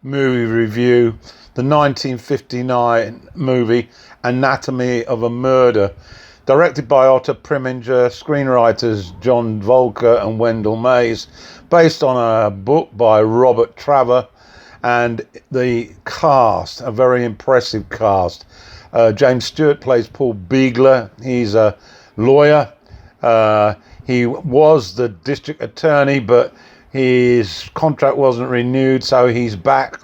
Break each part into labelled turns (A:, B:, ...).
A: movie review, the 1959 movie Anatomy of a Murder, directed by Otto Preminger, screenwriters John Volker and Wendell Mays, based on a book by Robert Traver, and the cast, a very impressive cast. James Stewart plays Paul Beegler. He's a lawyer. He was the district attorney, but his contract wasn't renewed, so he's back,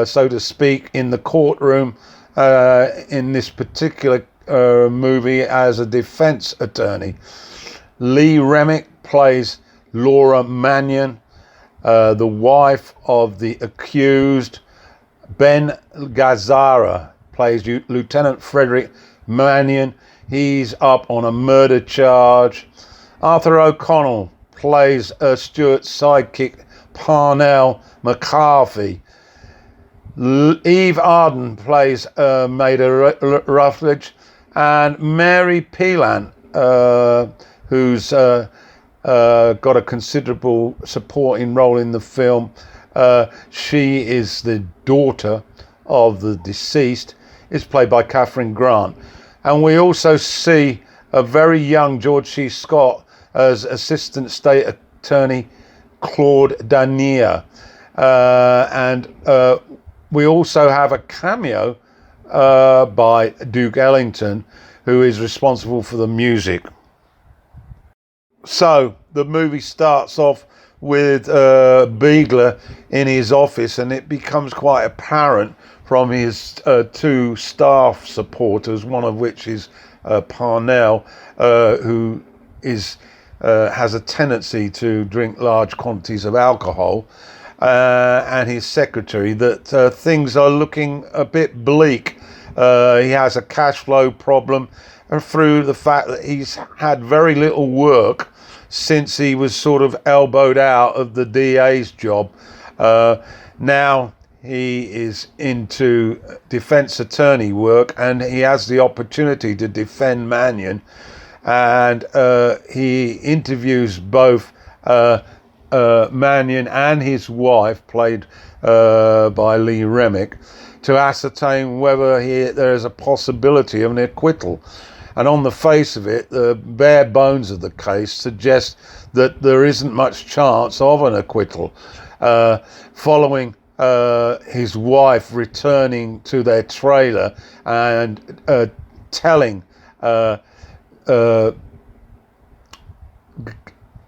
A: so to speak, in the courtroom in this particular movie as a defense attorney. Lee Remick plays Laura Mannion, the wife of the accused. Ben Gazzara plays Lieutenant Frederick Mannion. He's up on a murder charge. Arthur O'Connell plays Stewart's sidekick, Parnell McCarthy. Eve Arden plays Maida Ruffledge, and Mary Pelan, who's got a considerable supporting role in the film. She is the daughter of the deceased, is played by Catherine Grant. And we also see a very young George C. Scott as Assistant State Attorney Claude Danier. And we also have a cameo by Duke Ellington, who is responsible for the music. So the movie starts off with Beegler in his office, and it becomes quite apparent from his two staff supporters, one of which is Parnell, who has a tendency to drink large quantities of alcohol, and his secretary, that things are looking a bit bleak. He has a cash flow problem through the fact that he's had very little work since he was sort of elbowed out of the DA's job. Now he is into defense attorney work, and he has the opportunity to defend Mannion, and he interviews both Mannion and his wife, played by Lee Remick, to ascertain whether there is a possibility of an acquittal. And on the face of it, the bare bones of the case suggest that there isn't much chance of an acquittal, following his wife returning to their trailer and telling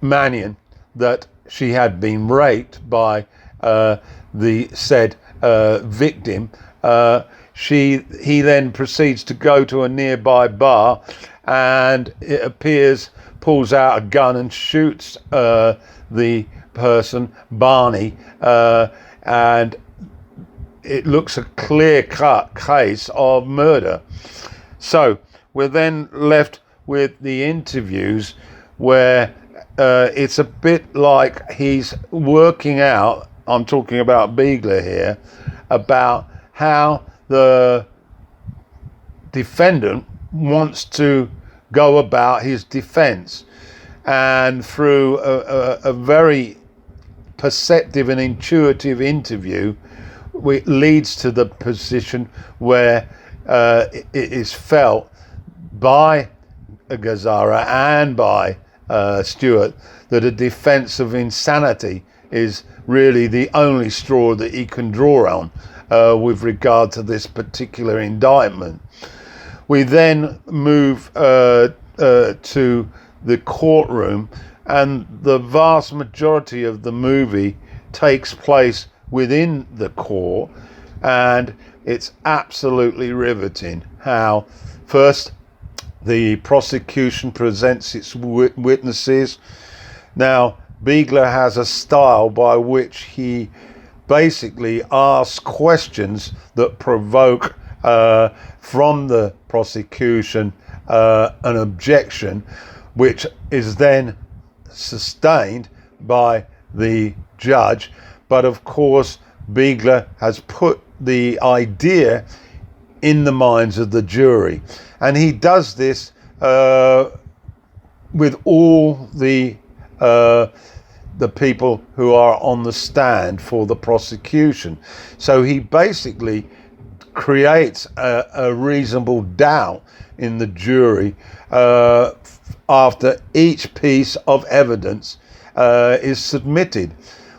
A: Mannion that she had been raped by the said victim. He then proceeds to go to a nearby bar, and it appears pulls out a gun and shoots the person, Barney, and it looks a clear-cut case of murder. So we're then left with the interviews, where it's a bit like he's working out, I'm talking about Beegler here, about how the defendant wants to go about his defense. And through a very perceptive and intuitive interview, it leads to the position where it is felt by Gazzara and by Stewart that a defense of insanity is really the only straw that he can draw on with regard to this particular indictment. We then move to the courtroom, and the vast majority of the movie takes place within the court, and it's absolutely riveting how first the prosecution presents its witnesses. Now, Beegler has a style by which he basically asks questions that provoke from the prosecution an objection, which is then sustained by the judge. But of course, Beegler has put the idea in the minds of the jury, and he does this with all the the people who are on the stand for the prosecution. So he basically creates a reasonable doubt in the jury after each piece of evidence is submitted.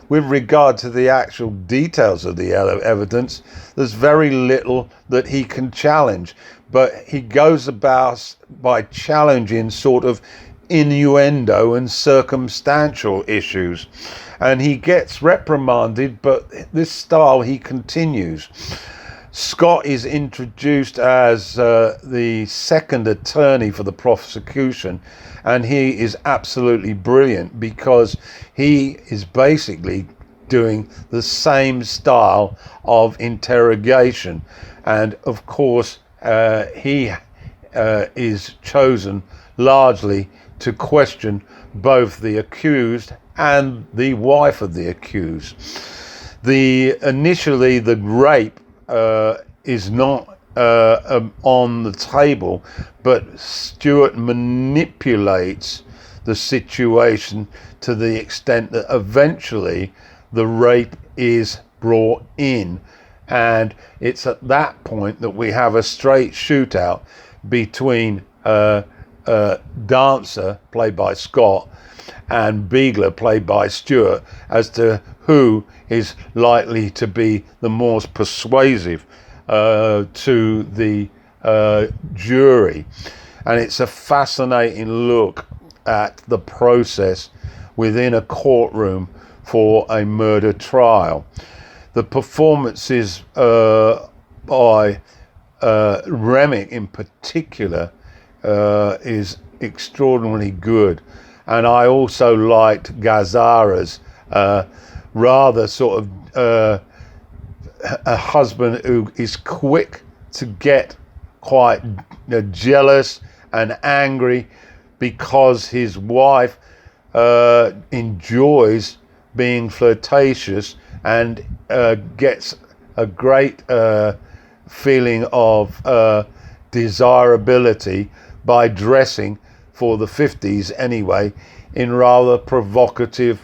A: With regard to the actual details of the evidence, there's very little that he can challenge, but he goes about by challenging sort of innuendo and circumstantial issues, and he gets reprimanded, but this style he continues. Scott is introduced as the second attorney for the prosecution, and he is absolutely brilliant because he is basically doing the same style of interrogation, and of course he is chosen largely to question both the accused and the wife of the accused. Initially the rape is not on the table, but Stewart manipulates the situation to the extent that eventually the rape is brought in, and it's at that point that we have a straight shootout between Dancer, played by Scott, and Biegler, played by Stewart, as to who is likely to be the most persuasive to the jury. And it's a fascinating look at the process within a courtroom for a murder trial. The performances by Remick in particular is extraordinarily good, and I also liked Gazzara's rather sort of a husband who is quick to get quite jealous and angry because his wife enjoys being flirtatious and gets a great feeling of desirability by dressing, for the 50s anyway, in rather provocative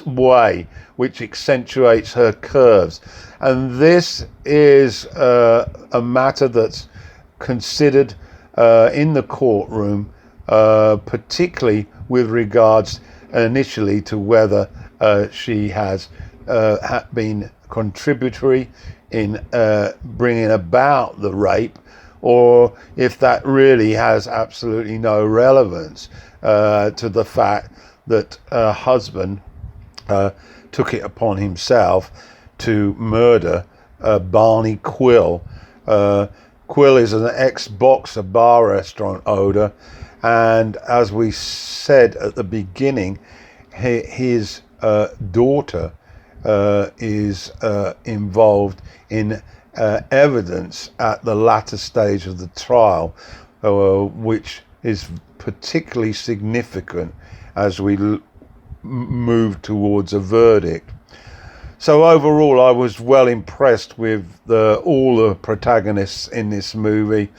A: way, which accentuates her curves. And this is a matter that's considered in the courtroom, particularly with regards initially to whether she has been contributory in bringing about the rape, or if that really has absolutely no relevance to the fact that her husband took it upon himself to murder Barney Quill. Quill is an ex-boxer, bar restaurant owner, and as we said at the beginning, his daughter is involved in evidence at the latter stage of the trial, which is particularly significant as we move towards a verdict. So overall, I was well impressed with all the protagonists in this movie.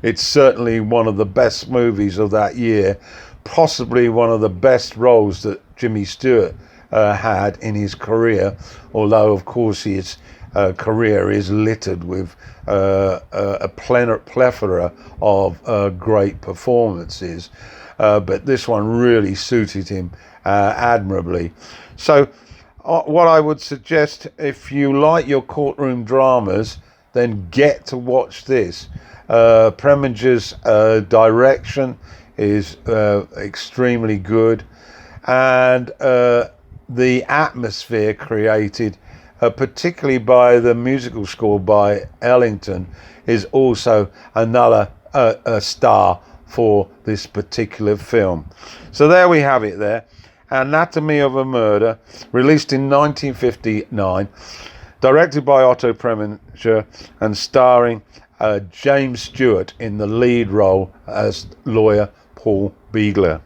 A: It's certainly one of the best movies of that year, possibly one of the best roles that Jimmy Stewart had in his career, although of course his career is littered with a plethora of great performances, but this one really suited him admirably. So what I would suggest, if you like your courtroom dramas, then get to watch this. Preminger's direction is extremely good, and the atmosphere created, particularly by the musical score by Ellington, is also another star for this particular film. So there we have it there. Anatomy of a Murder, released in 1959, directed by Otto Preminger and starring James Stewart in the lead role as lawyer Paul Biegler.